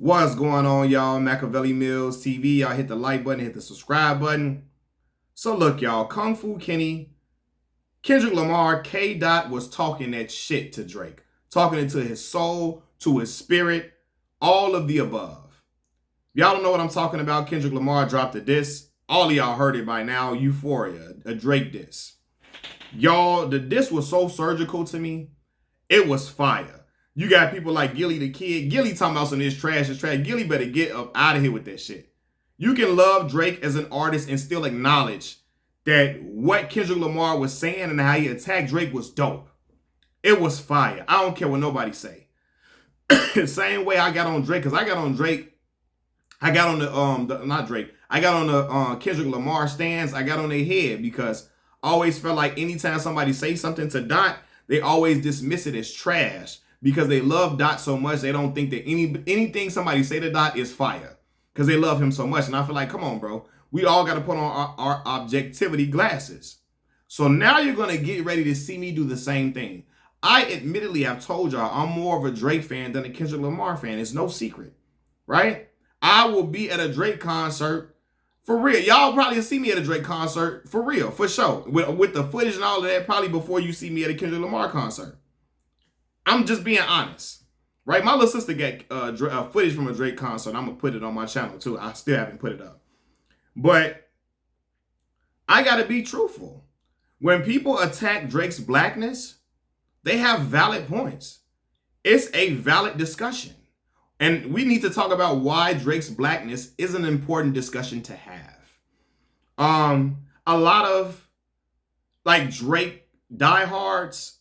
What's going on, y'all? Machiavelli Mills TV. Y'all hit the like button, hit the subscribe button. So look, y'all, Kung Fu Kenny, Kendrick Lamar, K. Dot was talking that shit to Drake. Talking it to his soul, to his spirit, all of the above. Y'all don't know what I'm talking about. Kendrick Lamar dropped a diss. All of y'all heard it by now. Euphoria, a Drake diss. Y'all, the diss was so surgical to me. It was fire. You got people like Gilly the Kid. Gilly talking about some of this trash is trash. Gilly better get up out of here with that shit. You can love Drake as an artist and still acknowledge that what Kendrick Lamar was saying and how he attacked Drake was dope. It was fire. I don't care what nobody say. Same way I got on Drake, because I got on Drake. I got on not Drake. I got on the Kendrick Lamar stands. I got on their head because I always felt like anytime somebody say something to Dot, they always dismiss it as trash. Because they love Dot so much, they don't think that anything somebody say to Dot is fire. Because they love him so much. And I feel like, come on, bro. We all got to put on our objectivity glasses. So now you're going to get ready to see me do the same thing. I admittedly have told y'all I'm more of a Drake fan than a Kendrick Lamar fan. It's no secret, right? I will be at a Drake concert for real. Y'all probably see me at a Drake concert for real, for sure. With the footage and all of that, probably before you see me at a Kendrick Lamar concert. I'm just being honest, right? My little sister got footage from a Drake concert. I'm going to put it on my channel too. I still haven't put it up. But I got to be truthful. When people attack Drake's blackness, they have valid points. It's a valid discussion. And we need to talk about why Drake's blackness is an important discussion to have. A lot of like Drake diehards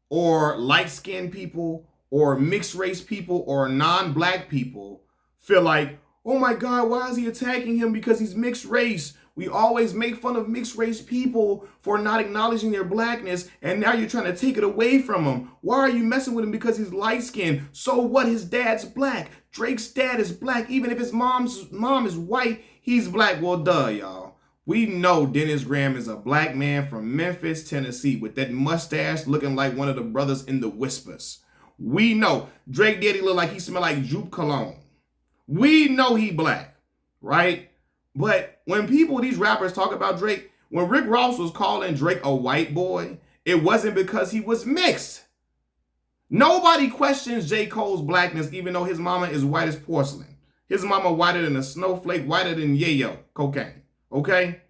or light-skinned people or mixed race people or non-black people feel like, oh my God, why is he attacking him because he's mixed race? We always make fun of mixed race people for not acknowledging their blackness, and now you're trying to take it away from him. Why are you messing with him because he's light-skinned? So what? His dad's black. Drake's dad is black. Even if his mom is white, he's black. Well, duh, y'all. We know Dennis Graham is a black man from Memphis, Tennessee, with that mustache looking like one of the brothers in the Whispers. We know Drake Daddy look like he smell like Jupe Cologne. We know he black, right? But when these rappers talk about Drake, when Rick Ross was calling Drake a white boy, it wasn't because he was mixed. Nobody questions J. Cole's blackness, even though his mama is white as porcelain. His mama whiter than a snowflake, whiter than yayo, cocaine. Okay?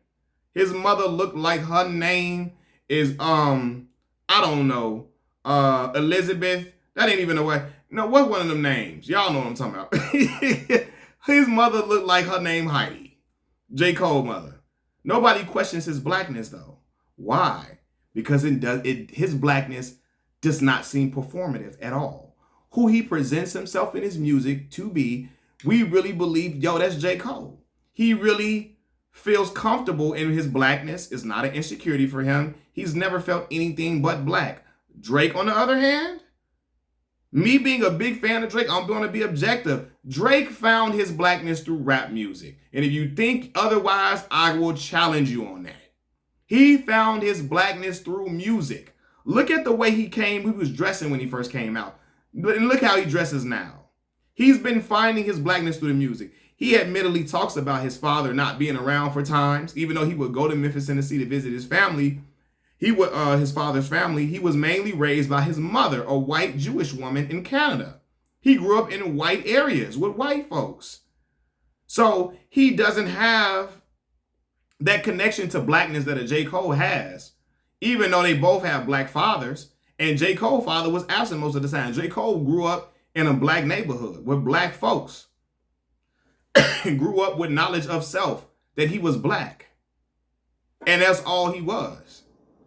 His mother looked like her name is, I don't know, Elizabeth. That ain't even a way. No, what's one of them names? Y'all know what I'm talking about. His mother looked like her name Heidi. J. Cole mother. Nobody questions his blackness, though. Why? Because his blackness does not seem performative at all. Who he presents himself in his music to be, we really believe, yo, that's J. Cole. He really feels comfortable in his blackness. It's not an insecurity for him. He's never felt anything but black. Drake, on the other hand, me being a big fan of Drake, I'm going to be objective. Drake found his blackness through rap music. And if you think otherwise, I will challenge you on that. He found his blackness through music. Look at the way he was dressing when he first came out. And look how he dresses now. He's been finding his blackness through the music. He admittedly talks about his father not being around for times, even though he would go to Memphis, Tennessee to visit his family. His father's family, he was mainly raised by his mother, a white Jewish woman in Canada. He grew up in white areas with white folks. So he doesn't have that connection to blackness that a J. Cole has, even though they both have black fathers. And J. Cole's father was absent most of the time. J. Cole grew up in a black neighborhood with black folks. Grew up with knowledge of self, that he was black. And that's all he was.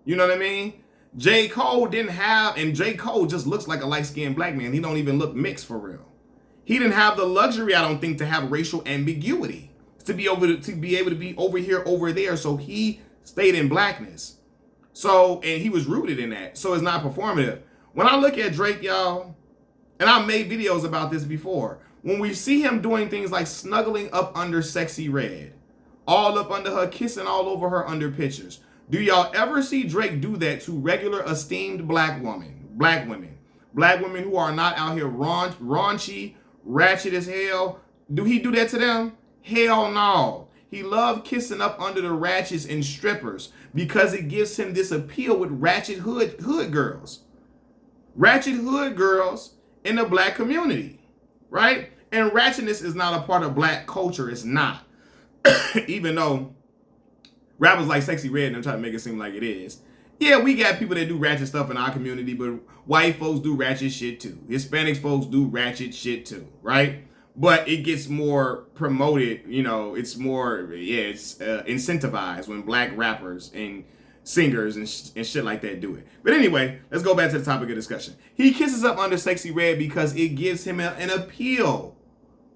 You know what I mean? J. Cole didn't have, and J. Cole just looks like a light-skinned black man. He don't even look mixed for real. He didn't have the luxury, I don't think, to have racial ambiguity, to be able to be over here, over there. So he stayed in blackness. So, and he was rooted in that. So it's not performative. When I look at Drake, y'all, and I've made videos about this before, when we see him doing things like snuggling up under Sexy Red, all up under her, kissing all over her under pictures. Do y'all ever see Drake do that to regular esteemed black women who are not out here raunchy, ratchet as hell. Do he do that to them? Hell no. He loved kissing up under the ratchets and strippers because it gives him this appeal with ratchet hood girls. Ratchet hood girls in the black community, right? And ratchetness is not a part of black culture. It's not. Even though rappers like Sexy Red don't try to make it seem like it is. Yeah, we got people that do ratchet stuff in our community, but white folks do ratchet shit too. Hispanic folks do ratchet shit too, right? But it gets more promoted, you know, it's more, it's incentivized when black rappers and singers and shit like that do it. But anyway, let's go back to the topic of discussion. He kisses up under Sexy Red because it gives him an appeal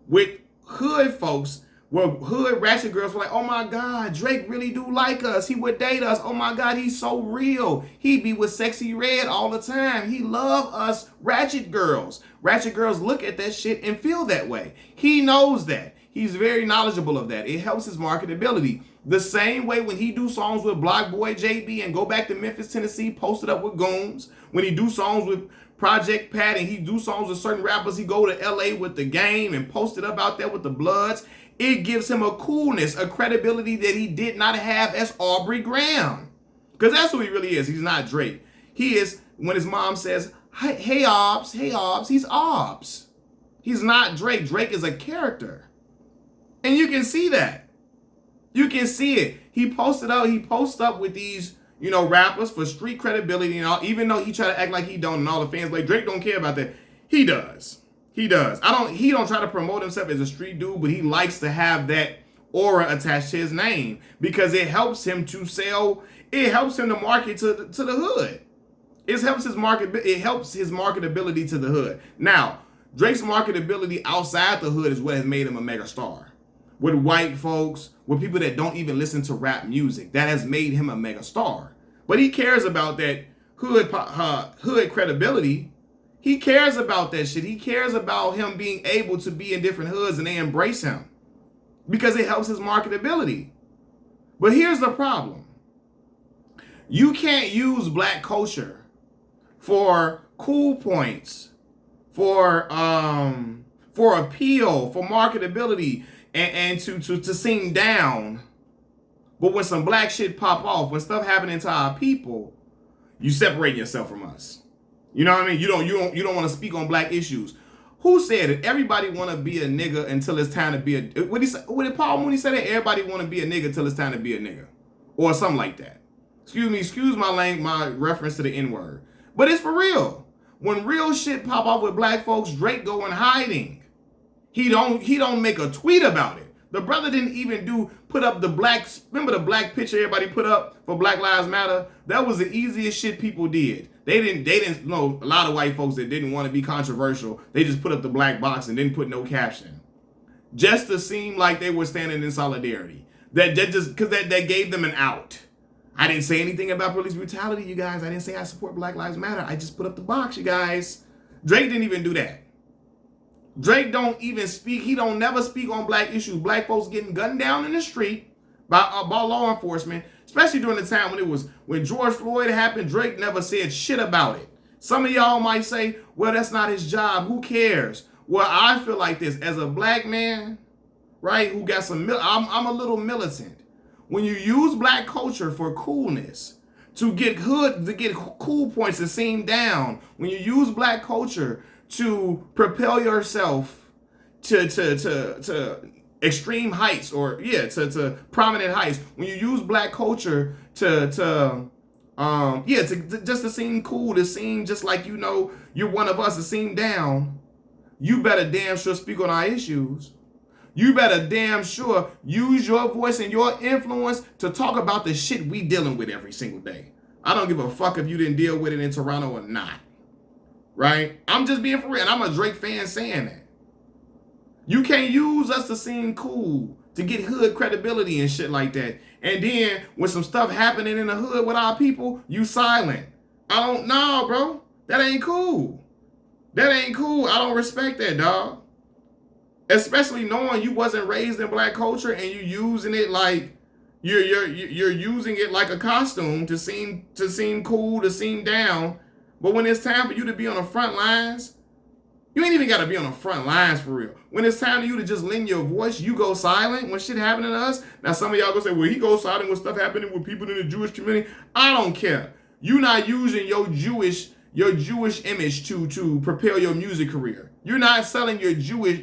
with hood folks. Well, hood ratchet girls were like, oh my God, Drake really do like us. He would date us. Oh my God, he's so real. He be with Sexy Red all the time. He love us ratchet girls. Ratchet girls look at that shit and feel that way. He knows that. He's very knowledgeable of that. It helps his marketability. The same way when he do songs with Block Boy JB and go back to Memphis, Tennessee, posted up with Goons. When he do songs with Project Pat and he do songs with certain rappers, he go to LA with The Game and posted up out there with the Bloods. It gives him a coolness, a credibility that he did not have as Aubrey Graham. Because that's who he really is. He's not Drake. He is, when his mom says, hey Obs, he's Obs. He's not Drake. Drake is a character. And you can see that. You can see it. He posts up with these, you know, rappers for street credibility and all, even though he try to act like he don't and all the fans like Drake don't care about that. He does. He does. He don't try to promote himself as a street dude, but he likes to have that aura attached to his name because it helps him to sell. It helps him to market to the hood. It helps his marketability to the hood. Now, Drake's marketability outside the hood is what has made him a mega star. With white folks, with people that don't even listen to rap music, that has made him a mega star. But he cares about that hood credibility. He cares about that shit. He cares about him being able to be in different hoods and they embrace him because it helps his marketability. But here's the problem. You can't use black culture for cool points, for appeal, for marketability, and to seem down. But when some black shit pop off, when stuff happening to our people, you separate yourself from us. You know what I mean? You don't want to speak on black issues. Who said it? Everybody want to be a nigga until it's time to be a. What did Paul Mooney say that? Everybody want to be a nigga until it's time to be a nigga, or something like that. Excuse my reference to the N-word, but it's for real. When real shit pop off with black folks, Drake go in hiding. He don't make a tweet about it. The brother didn't even put up the black. Remember the black picture everybody put up for Black Lives Matter? That was the easiest shit people did. They didn't know, a lot of white folks that didn't want to be controversial. They just put up the black box and didn't put no caption, just to seem like they were standing in solidarity. That just because that gave them an out. I didn't say anything about police brutality, you guys. I didn't say I support Black Lives Matter. I just put up the box, you guys. Drake didn't even do that. Drake don't even speak. He don't never speak on black issues. Black folks getting gunned down in the street by law enforcement, especially during the time when George Floyd happened. Drake never said shit about it. Some of y'all might say, well, that's not his job. Who cares? Well, I feel like this as a black man, right? Who got some, I'm a little militant. When you use black culture for coolness, to get cool points to seem down, when you use black culture to propel yourself to extreme heights, or to prominent heights, when you use black culture to just to seem cool, to seem just like, you know, you're one of us, to seem down, you better damn sure speak on our issues. You better damn sure use your voice and your influence to talk about the shit we dealing with every single day. I don't give a fuck if you didn't deal with it in Toronto or not. Right? I'm just being for real. And I'm a Drake fan saying that. You can't use us to seem cool, to get hood credibility and shit like that. And then when some stuff happening in the hood with our people, you silent. I don't know, bro. That ain't cool. That ain't cool. I don't respect that, dog. Especially knowing you wasn't raised in black culture and you using it like you're using it like a costume to seem cool, to seem down. But when it's time for you to be on the front lines, You ain't even got to be on the front lines for real. When it's time for you to just lend your voice, you go silent when shit happening to us. Now, some of y'all gonna say, well, he goes silent when stuff happening with people in the Jewish community. I don't care. You not using your Jewish image to propel your music career. You're not selling your Jewish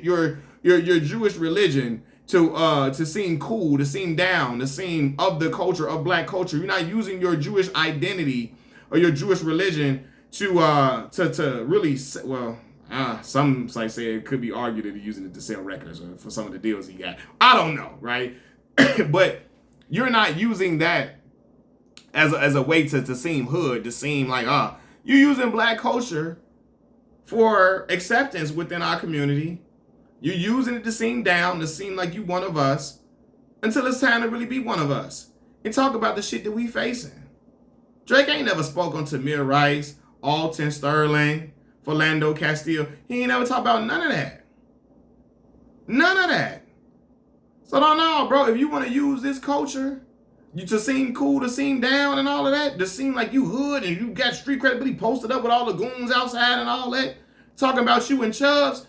religion to seem cool, to seem down, to seem of the culture, of black culture. You're not using your Jewish identity or your Jewish religion to really, well, some like say it could be argued that he's using it to sell records or for some of the deals he got. I don't know, right? But you're not using that as a way to seem hood, to seem like, you're using black culture for acceptance within our community. You're using it to seem down, to seem like you one of us, until it's time to really be one of us and talk about the shit that we facing. Drake ain't never spoke on Tamir Rice, Alton Sterling, Philando Castile. He ain't never talked about none of that. None of that. So don't know, bro. If you want to use this culture to seem cool, to seem down and all of that, to seem like you hood and you got street credibility posted up with all the goons outside and all that, talking about you and Chubbs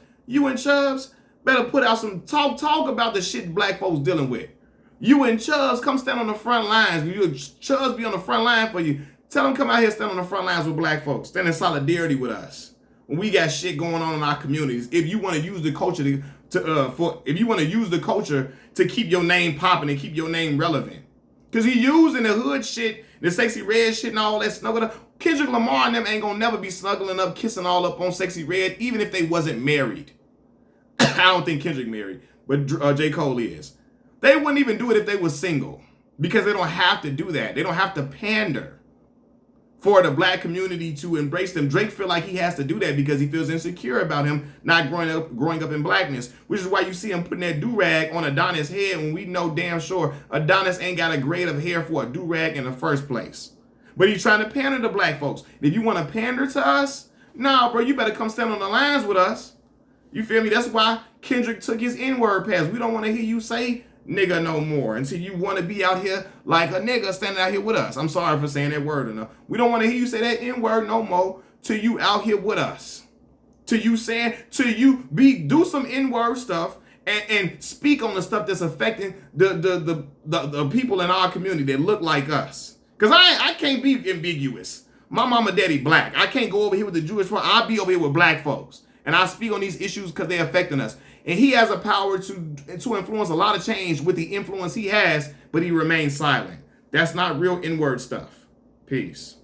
better put out some talk about the shit black folks dealing with. You and Chubbs come stand on the front lines. You Chubbs be on the front line for you. Tell them come out here stand on the front lines with black folks. Stand in solidarity with us. When we got shit going on in our communities, if you want to use the culture if you want to use the culture to keep your name popping and keep your name relevant, because he using the hood shit, the Sexy Red shit and all that snuggling up. Kendrick Lamar and them ain't gonna never be snuggling up, kissing all up on Sexy Red, even if they wasn't married. I don't think Kendrick married, but J. Cole is. They wouldn't even do it if they was single, because they don't have to do that. They don't have to pander for the black community to embrace them. Drake feel like he has to do that because he feels insecure about him not growing up in blackness, which is why you see him putting that do-rag on Adonis' head when we know damn sure Adonis ain't got a grade of hair for a do-rag in the first place. But he's trying to pander to black folks. If you want to pander to us, nah, bro, you better come stand on the lines with us. You feel me? That's why Kendrick took his N-word pass. We don't want to hear you say nigga no more until you want to be out here like a nigga standing out here with us. I'm sorry for saying that word enough. We don't want to hear you say that N-word no more till you out here with us. Till you do some N-word stuff and speak on the stuff that's affecting the people in our community that look like us. Because I can't be ambiguous. My mama daddy black. I can't go over here with the Jewish folk. I'll be over here with black folks. And I speak on these issues because they're affecting us. And he has a power to influence a lot of change with the influence he has, but he remains silent. That's not real N-word stuff. Peace.